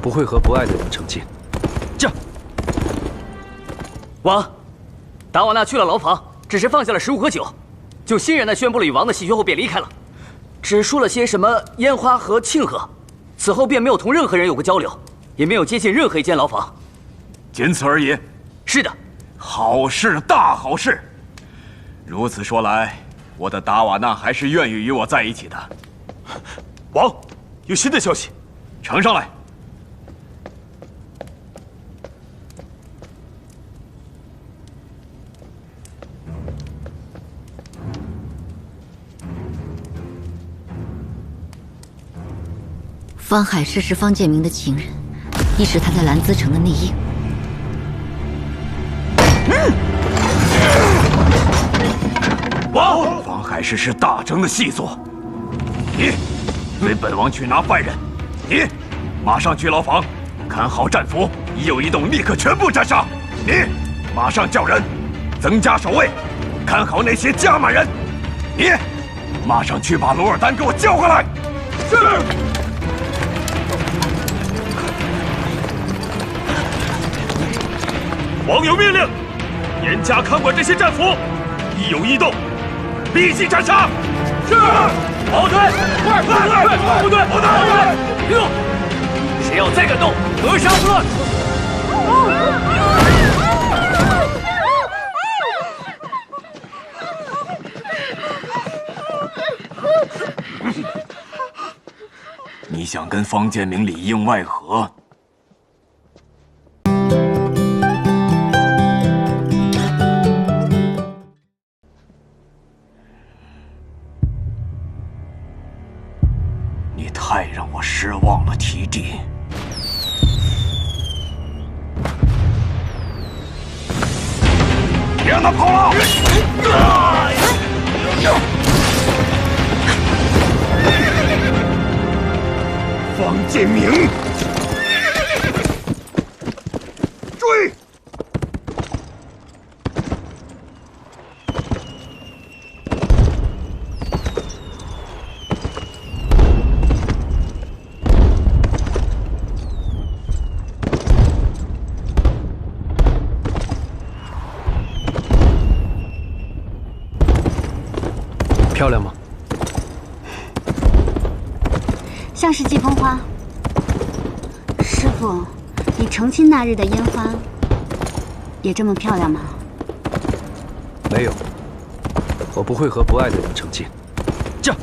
不会和不爱的人成亲。驾！王，达瓦纳去了牢房，只是放下了食物和酒，就欣然地宣布了与王的喜讯后便离开了，只说了些什么烟花和庆贺，此后便没有同任何人有过交流，也没有接近任何一间牢房。仅此而已。是的。好事，大好事！如此说来，我的达瓦纳还是愿意与我在一起的。王，有新的消息，呈上来。方海市是方建明的情人，亦是他在兰兹城的内应。王，方海市是大征的细作，你随本王去拿犯人，你马上去牢房，看好战俘，一有异动立刻全部斩杀。你马上叫人增加守卫，看好那些加满人。你马上去把罗尔丹给我叫回来。是。王有命令，严加看管这些战俘，一有异动，立即斩杀。是。跑队，快，部队，停！谁要再敢动，格杀不乱。你想跟方建明里应外合？你太让我失望了，提弟。别让他跑了！方建明，追！漂亮吗？像是季风花。师傅，你成亲那日的烟花也这么漂亮吗？没有，我不会和不爱的人成亲。驾！